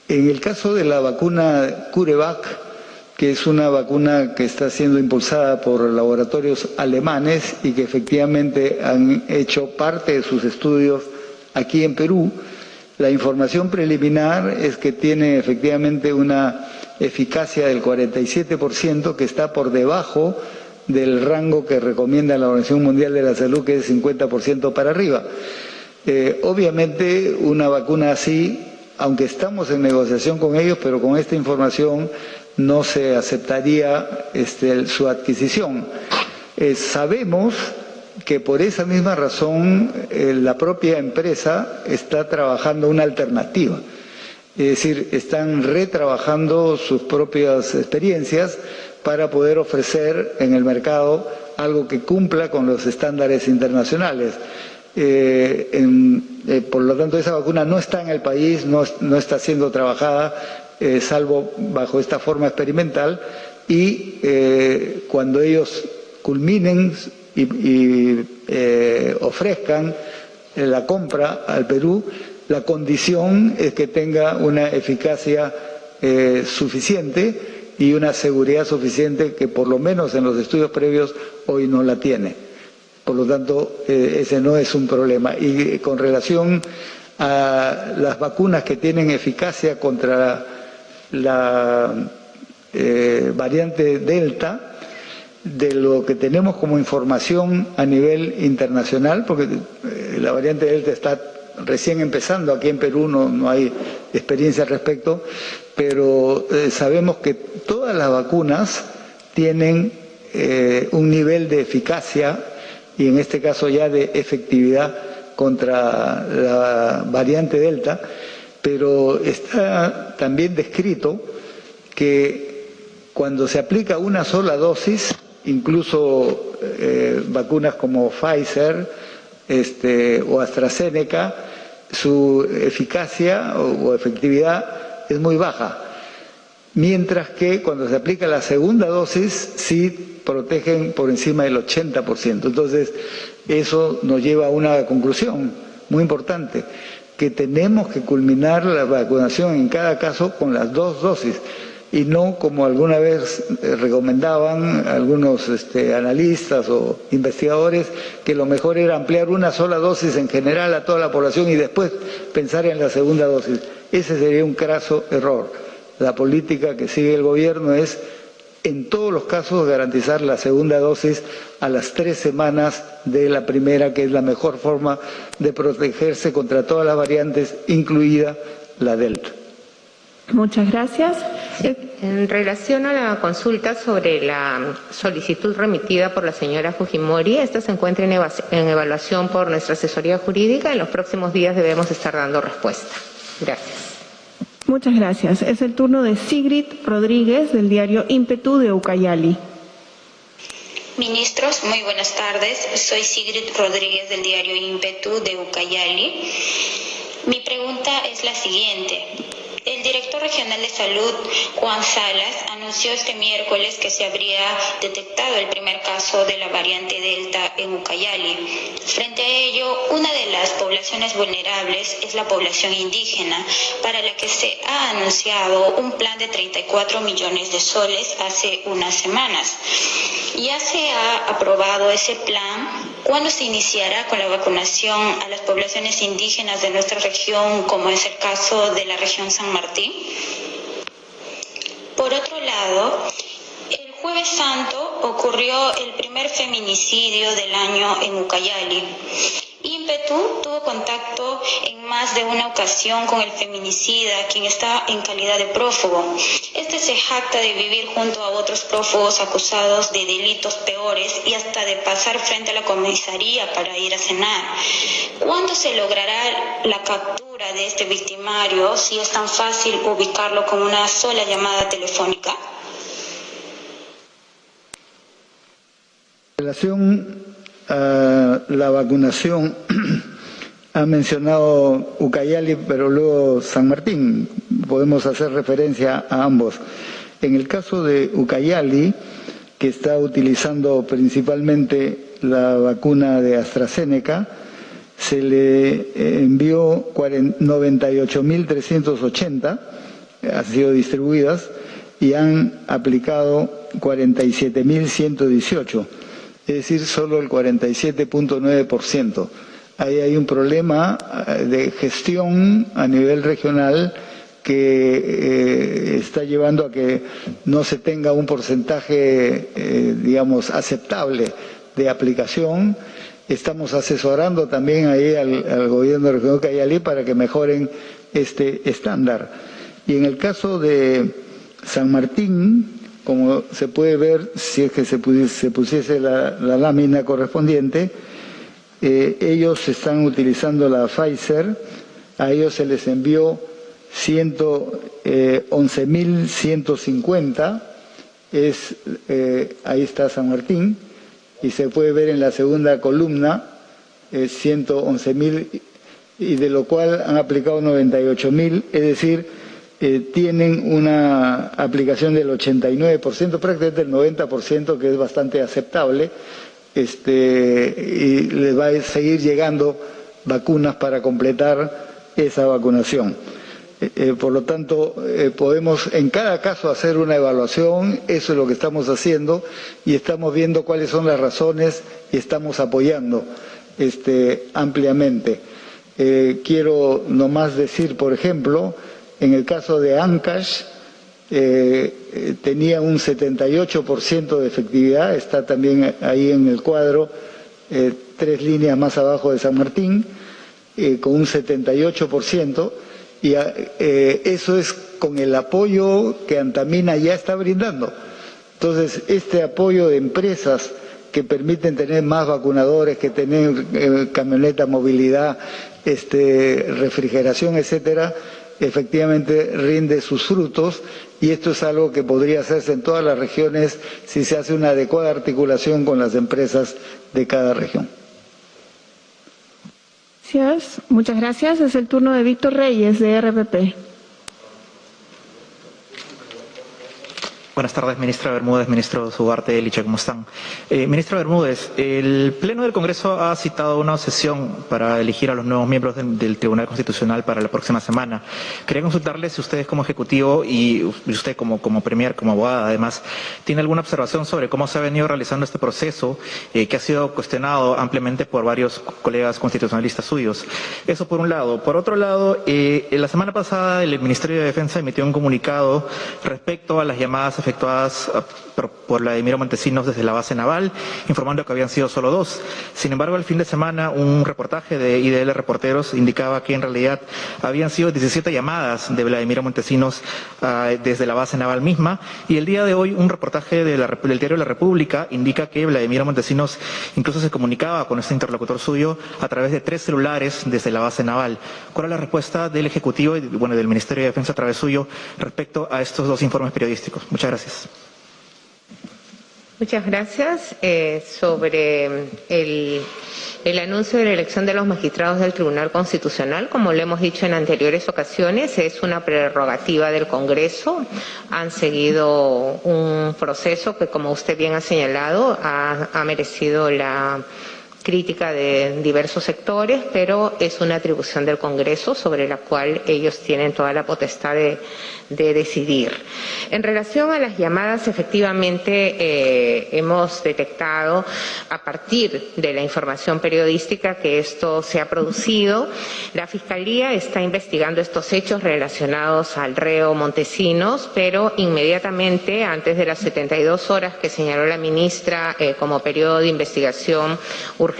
En el caso de la vacuna CureVac, que es una vacuna que está siendo impulsada por laboratorios alemanes y que efectivamente han hecho parte de sus estudios aquí en Perú. La información preliminar es que tiene efectivamente una eficacia del 47%, que está por debajo del rango que recomienda la Organización Mundial de la Salud, que es 50% para arriba. Obviamente una vacuna así, aunque estamos en negociación con ellos, pero con esta información no se aceptaría su adquisición. Sabemos que por esa misma razón la propia empresa está trabajando una alternativa. Es decir, están retrabajando sus propias experiencias para poder ofrecer en el mercado algo que cumpla con los estándares internacionales. Por lo tanto, esa vacuna no está en el país, no está siendo trabajada, salvo bajo esta forma experimental, y cuando ellos culminen y ofrezcan la compra al Perú, la condición es que tenga una eficacia suficiente y una seguridad suficiente que por lo menos en los estudios previos hoy no la tiene. Por lo tanto, ese no es un problema. Y con relación a las vacunas que tienen eficacia contra la variante Delta, de lo que tenemos como información a nivel internacional, porque la variante Delta está recién empezando, aquí en Perú no hay experiencia al respecto, pero sabemos que todas las vacunas tienen un nivel de eficacia y en este caso ya de efectividad contra la variante Delta, pero está también descrito que cuando se aplica una sola dosis, incluso vacunas como Pfizer o AstraZeneca, su eficacia o efectividad es muy baja, mientras que cuando se aplica la segunda dosis sí protegen por encima del 80%. Entonces, eso nos lleva a una conclusión muy importante, que tenemos que culminar la vacunación en cada caso con las 2 dosis, y no como alguna vez recomendaban algunos analistas o investigadores, que lo mejor era ampliar una sola dosis en general a toda la población y después pensar en la segunda dosis. Ese sería un craso error. La política que sigue el gobierno es, en todos los casos, garantizar la segunda dosis a las 3 semanas de la primera, que es la mejor forma de protegerse contra todas las variantes, incluida la Delta. Muchas gracias. En relación a la consulta sobre la solicitud remitida por la señora Fujimori, esta se encuentra en evaluación por nuestra asesoría jurídica. En los próximos días debemos estar dando respuesta. Gracias. Muchas gracias. Es el turno de Sigrid Rodríguez, del diario Ímpetu de Ucayali. Ministros, muy buenas tardes. Soy Sigrid Rodríguez del diario Ímpetu de Ucayali. Mi pregunta es la siguiente. El director regional de salud, Juan Salas, anunció este miércoles que se habría detectado el primer caso de la variante Delta en Ucayali. Frente a ello, una de las poblaciones vulnerables es la población indígena, para la que se ha anunciado un plan de 34 millones de soles hace unas semanas. Ya se ha aprobado ese plan. ¿Cuándo se iniciará con la vacunación a las poblaciones indígenas de nuestra región, como es el caso de la región San Martín? Por otro lado, el Jueves Santo ocurrió el primer feminicidio del año en Ucayali. Ímpetu tuvo contacto en más de una ocasión con el feminicida, quien está en calidad de prófugo. Este se jacta de vivir junto a otros prófugos acusados de delitos peores y hasta de pasar frente a la comisaría para ir a cenar. ¿Cuándo se logrará la captura de este victimario, si es tan fácil ubicarlo con una sola llamada telefónica? En relación a la vacunación, ha mencionado Ucayali, pero luego San Martín. Podemos hacer referencia a ambos. En el caso de Ucayali, que está utilizando principalmente la vacuna de AstraZeneca, se le envió 98.380, han sido distribuidas, y han aplicado 47.118, es decir, solo el 47.9%. Ahí hay un problema de gestión a nivel regional que está llevando a que no se tenga un porcentaje, digamos, aceptable de aplicación. Estamos asesorando también ahí al gobierno regional de Ucayali para que mejoren este estándar. Y en el caso de San Martín, como se puede ver, si es que se pusiese la lámina correspondiente, ellos están utilizando la Pfizer, a ellos se les envió 11.150, ahí está San Martín, y se puede ver en la segunda columna 111.000, y de lo cual han aplicado 98.000, es decir, tienen una aplicación del 89%, prácticamente el 90%, que es bastante aceptable, y les va a seguir llegando vacunas para completar esa vacunación. Por lo tanto, podemos en cada caso hacer una evaluación, eso es lo que estamos haciendo, y estamos viendo cuáles son las razones y estamos apoyando ampliamente. Quiero nomás decir, por ejemplo, en el caso de Ancash, tenía un 78% de efectividad, está también ahí en el cuadro, 3 líneas más abajo de San Martín, con un 78%, y eso es con el apoyo que Antamina ya está brindando. Entonces, este apoyo de empresas que permiten tener más vacunadores, que tener camioneta, movilidad, refrigeración, etcétera, efectivamente rinde sus frutos, y esto es algo que podría hacerse en todas las regiones si se hace una adecuada articulación con las empresas de cada región. Muchas gracias. Es el turno de Víctor Reyes, de RPP. Buenas tardes, ministra Bermúdez, ministro Ugarte, Licha, ¿cómo están? Ministra Bermúdez, el Pleno del Congreso ha citado una sesión para elegir a los nuevos miembros del Tribunal Constitucional para la próxima semana. Quería consultarle si ustedes como Ejecutivo y usted como Premier, como abogada, además, tiene alguna observación sobre cómo se ha venido realizando este proceso, que ha sido cuestionado ampliamente por varios colegas constitucionalistas suyos. Eso por un lado. Por otro lado, la semana pasada el Ministerio de Defensa emitió un comunicado respecto a las llamadas efectuadas por Vladimiro Montesinos desde la base naval, informando que habían sido solo 2. Sin embargo, el fin de semana un reportaje de IDL Reporteros indicaba que en realidad habían sido 17 llamadas de Vladimiro Montesinos desde la base naval misma, y el día de hoy un reportaje del diario La República indica que Vladimiro Montesinos incluso se comunicaba con este interlocutor suyo a través de 3 celulares desde la base naval. ¿Cuál es la respuesta del Ejecutivo y del Ministerio de Defensa a través suyo respecto a estos 2 informes periodísticos? Muchas gracias. Muchas gracias. Sobre el anuncio de la elección de los magistrados del Tribunal Constitucional, como lo hemos dicho en anteriores ocasiones, es una prerrogativa del Congreso. Han seguido un proceso que, como usted bien ha señalado, ha merecido la crítica de diversos sectores, pero es una atribución del Congreso sobre la cual ellos tienen toda la potestad de decidir. En relación a las llamadas, efectivamente hemos detectado a partir de la información periodística que esto se ha producido. La Fiscalía está investigando estos hechos relacionados al reo Montesinos, pero inmediatamente, antes de las 72 horas que señaló la ministra como periodo de investigación urgente,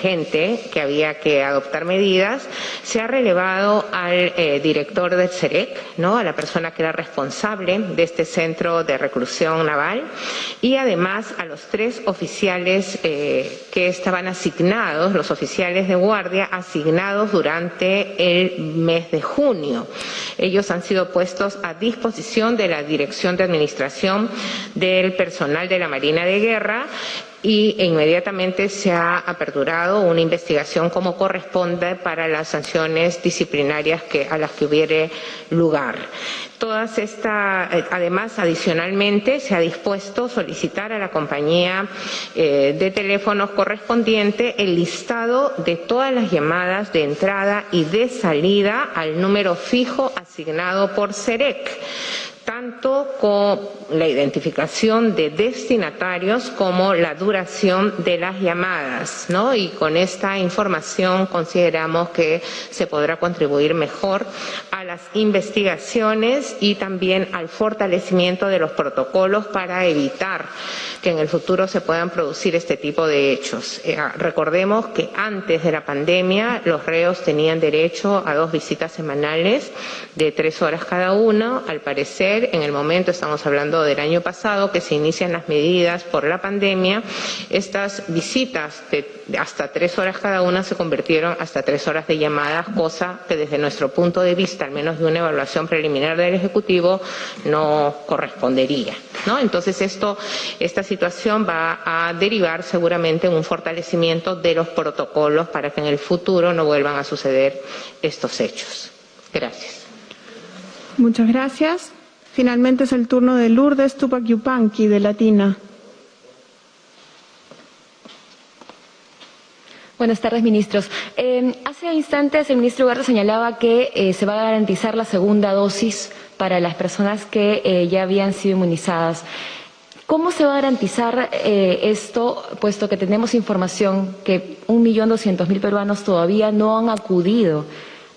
que había que adoptar medidas, se ha relevado al director del CEREC, a la persona que era responsable de este centro de reclusión naval, y además a los 3 oficiales que estaban asignados, los oficiales de guardia asignados durante el mes de junio. Ellos han sido puestos a disposición de la Dirección de Administración del Personal de la Marina de Guerra, y inmediatamente se ha aperturado una investigación como corresponde para las sanciones disciplinarias a las que hubiere lugar. Además, adicionalmente, se ha dispuesto solicitar a la compañía de teléfonos correspondiente el listado de todas las llamadas de entrada y de salida al número fijo asignado por CEREC. tanto con la identificación de destinatarios como la duración de las llamadas, ¿no? Y con esta información consideramos que se podrá contribuir mejor a las investigaciones y también al fortalecimiento de los protocolos para evitar que en el futuro se puedan producir este tipo de hechos. Recordemos que antes de la pandemia los reos tenían derecho a 2 visitas semanales de 3 horas cada uno. Al parecer, en el momento, estamos hablando del año pasado, que se inician las medidas por la pandemia, estas visitas de hasta 3 horas cada una se convirtieron hasta 3 horas de llamadas, cosa que desde nuestro punto de vista, al menos de una evaluación preliminar del Ejecutivo, no correspondería, ¿no? Entonces esta situación va a derivar seguramente en un fortalecimiento de los protocolos para que en el futuro no vuelvan a suceder estos hechos. Gracias. Muchas gracias. Finalmente es el turno de Lourdes Tupac Yupanqui, de Latina. Buenas tardes, ministros. Hace instantes el ministro Ugarte señalaba que se va a garantizar la segunda dosis para las personas que ya habían sido inmunizadas. ¿Cómo se va a garantizar esto, puesto que tenemos información que 1.200.000 peruanos todavía no han acudido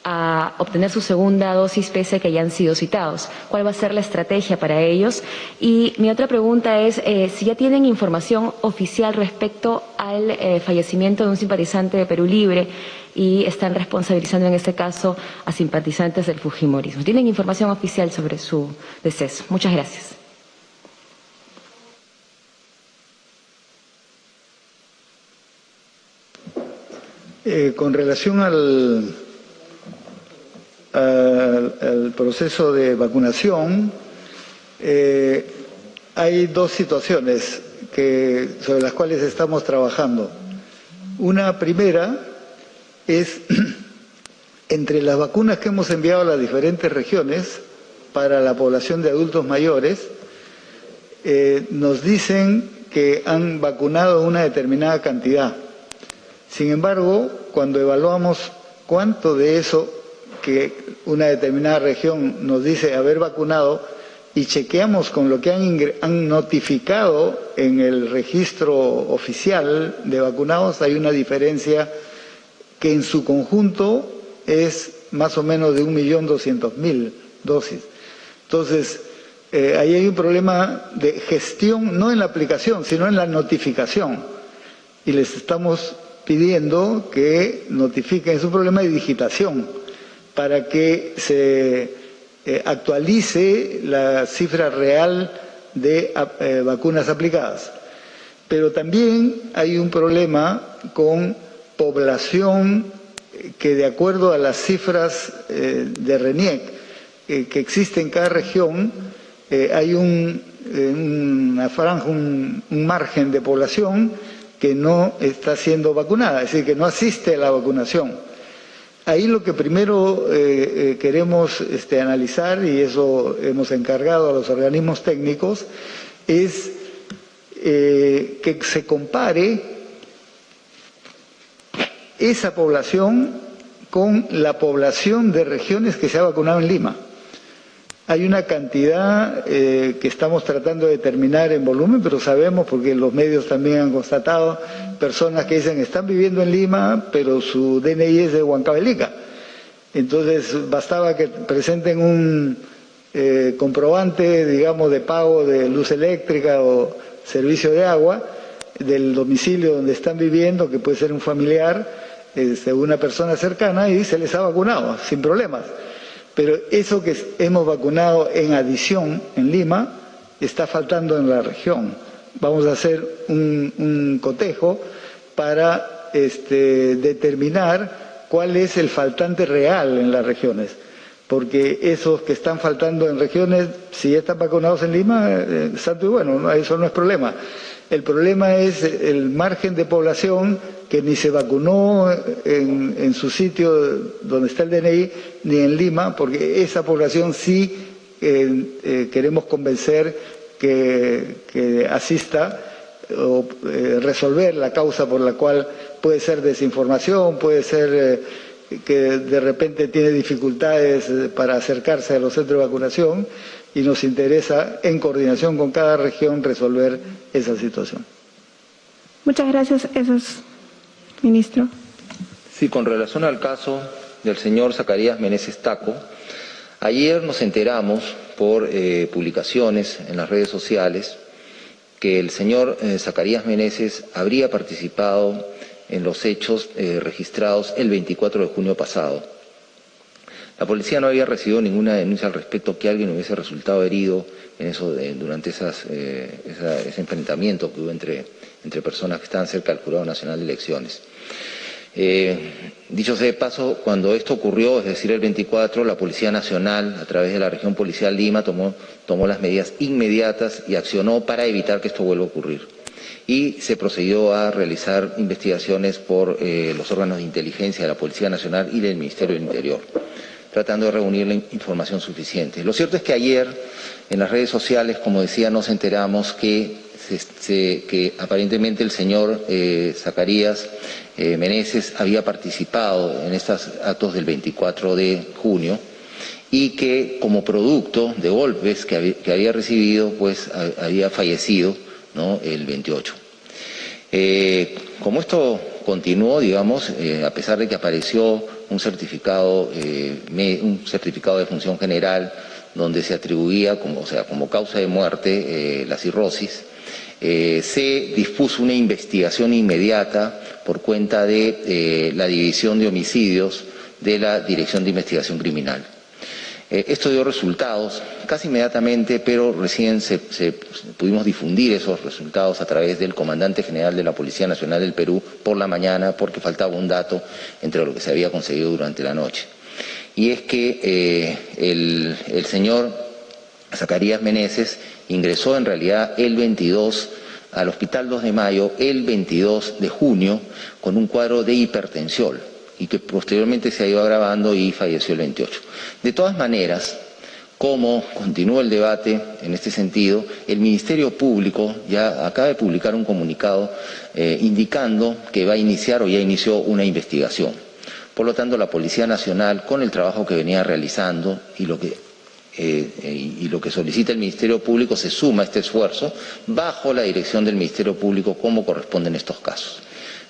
a obtener su segunda dosis pese a que ya han sido citados? ¿Cuál va a ser la estrategia para ellos? Y mi otra pregunta es si ya tienen información oficial respecto al fallecimiento de un simpatizante de Perú Libre y están responsabilizando en este caso a simpatizantes del fujimorismo. ¿Tienen información oficial sobre su deceso? Muchas gracias. Con relación al proceso de vacunación, hay 2 situaciones sobre las cuales estamos trabajando. Una primera es entre las vacunas que hemos enviado a las diferentes regiones para la población de adultos mayores, nos dicen que han vacunado una determinada cantidad. Sin embargo, cuando evaluamos cuánto de eso que una determinada región nos dice haber vacunado y chequeamos con lo que han notificado en el registro oficial de vacunados, hay una diferencia que en su conjunto es más o menos de 1.200.000 dosis. Entonces, ahí hay un problema de gestión, no en la aplicación, sino en la notificación. Y les estamos pidiendo que notifiquen, es un problema de digitación, para que se actualice la cifra real de vacunas aplicadas. Pero también hay un problema con población que, de acuerdo a las cifras de RENIEC que existe en cada región, hay una franja, un margen de población que no está siendo vacunada, es decir, que no asiste a la vacunación. Ahí lo que primero queremos analizar, y eso hemos encargado a los organismos técnicos, es que se compare esa población con la población de regiones que se ha vacunado en Lima. Hay una cantidad que estamos tratando de determinar en volumen, pero sabemos, porque los medios también han constatado, personas que dicen están viviendo en Lima, pero su DNI es de Huancavelica. Entonces, bastaba que presenten un comprobante, digamos, de pago de luz eléctrica o servicio de agua del domicilio donde están viviendo, que puede ser un familiar, una persona cercana, y se les ha vacunado, sin problemas. Pero eso que hemos vacunado en adición en Lima está faltando en la región. Vamos a hacer un cotejo para determinar cuál es el faltante real en las regiones. Porque esos que están faltando en regiones, si ya están vacunados en Lima, santo y bueno, eso no es problema. El problema es el margen de población que ni se vacunó en su sitio donde está el DNI, ni en Lima, porque esa población sí queremos convencer que asista o resolver la causa por la cual puede ser desinformación, puede ser que de repente tiene dificultades para acercarse a los centros de vacunación y nos interesa, en coordinación con cada región, resolver esa situación. Muchas gracias. Eso es, ministro. Sí, con relación al caso del señor Zacarías Meneses Taco, ayer nos enteramos por publicaciones en las redes sociales que el señor Zacarías Meneses habría participado en los hechos registrados el 24 de junio pasado. La policía no había recibido ninguna denuncia al respecto que alguien hubiese resultado herido en eso durante ese enfrentamiento que hubo entre personas que estaban cerca del Jurado Nacional de Elecciones. Dicho sea de paso, cuando esto ocurrió, es decir, el 24, la Policía Nacional, a través de la Región Policial Lima, tomó las medidas inmediatas y accionó para evitar que esto vuelva a ocurrir. Y se procedió a realizar investigaciones por los órganos de inteligencia de la Policía Nacional y del Ministerio del Interior, tratando de reunir la información suficiente. Lo cierto es que ayer, en las redes sociales, como decía, nos enteramos que aparentemente el señor Zacarías Meneses había participado en estos actos del 24 de junio y que como producto de golpes que había recibido, pues había fallecido, ¿no?, el 28. Como esto continuó, digamos, a pesar de que apareció un certificado de función general donde se atribuía como causa de muerte la cirrosis, se dispuso una investigación inmediata por cuenta de la División de Homicidios de la Dirección de Investigación Criminal. Esto dio resultados casi inmediatamente, pero recién pudimos difundir esos resultados a través del comandante general de la Policía Nacional del Perú por la mañana, porque faltaba un dato entre lo que se había conseguido durante la noche. Y es que el señor Zacarías Meneses ingresó en realidad el 22 al Hospital 2 de Mayo, el 22 de junio, con un cuadro de hipertensión y que posteriormente se ha ido agravando y falleció el 28. De todas maneras, como continúa el debate en este sentido, el Ministerio Público ya acaba de publicar un comunicado indicando que va a iniciar o ya inició una investigación. Por lo tanto, la Policía Nacional, con el trabajo que venía realizando y lo que solicita el Ministerio Público, se suma a este esfuerzo bajo la dirección del Ministerio Público como corresponde en estos casos.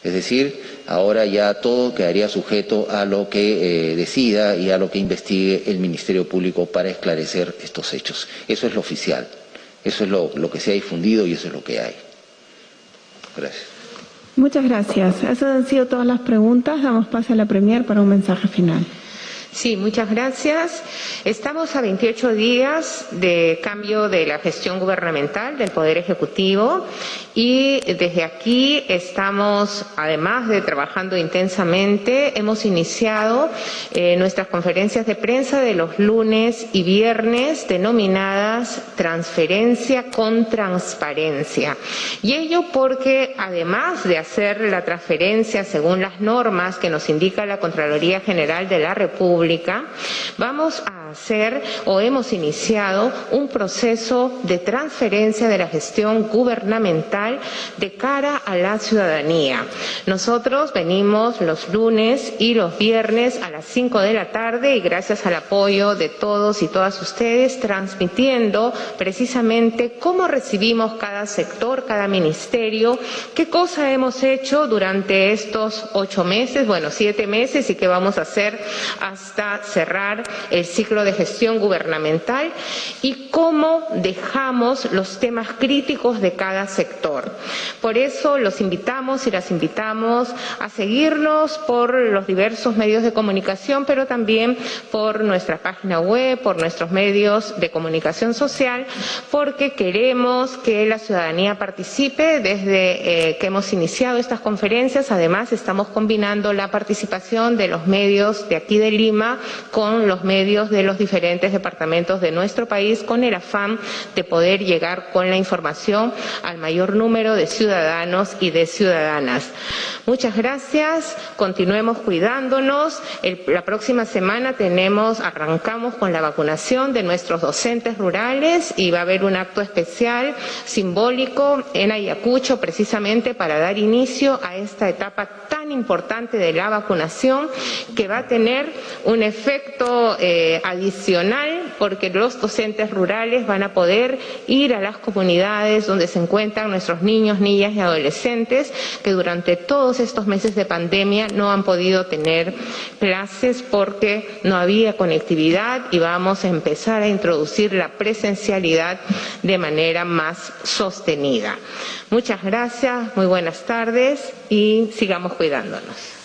Es decir, ahora ya todo quedaría sujeto a lo que decida y a lo que investigue el Ministerio Público para esclarecer estos hechos. Eso es lo oficial, eso es lo que se ha difundido y eso es lo que hay. Gracias. Muchas gracias. Esas han sido todas las preguntas. Damos paso a la Premier para un mensaje final. Sí, muchas gracias. Estamos a 28 días de cambio de la gestión gubernamental del Poder Ejecutivo y desde aquí estamos, además de trabajando intensamente, hemos iniciado nuestras conferencias de prensa de los lunes y viernes denominadas Transferencia con Transparencia. Y ello porque, además de hacer la transferencia según las normas que nos indica la Contraloría General de la República, vamos a hacer o hemos iniciado un proceso de transferencia de la gestión gubernamental de cara a la ciudadanía. Nosotros venimos los lunes y los viernes a las 5 de la tarde y gracias al apoyo de todos y todas ustedes transmitiendo precisamente cómo recibimos cada sector, cada ministerio, qué cosa hemos hecho durante estos 8 meses, 7 meses y qué vamos a hacer hasta cerrar el ciclo de gestión gubernamental y cómo dejamos los temas críticos de cada sector. Por eso los invitamos y las invitamos a seguirnos por los diversos medios de comunicación, pero también por nuestra página web, por nuestros medios de comunicación social, porque queremos que la ciudadanía participe desde que hemos iniciado estas conferencias. Además, estamos combinando la participación de los medios de aquí de Lima con los medios de los diferentes departamentos de nuestro país, con el afán de poder llegar con la información al mayor número de ciudadanos y de ciudadanas. Muchas gracias, continuemos cuidándonos. La próxima semana arrancamos con la vacunación de nuestros docentes rurales y va a haber un acto especial, simbólico, en Ayacucho, precisamente para dar inicio a esta etapa tan tan importante de la vacunación, que va a tener un efecto adicional, porque los docentes rurales van a poder ir a las comunidades donde se encuentran nuestros niños, niñas y adolescentes que durante todos estos meses de pandemia no han podido tener clases porque no había conectividad, y vamos a empezar a introducir la presencialidad de manera más sostenida. Muchas gracias, muy buenas tardes y sigamos cuidándonos.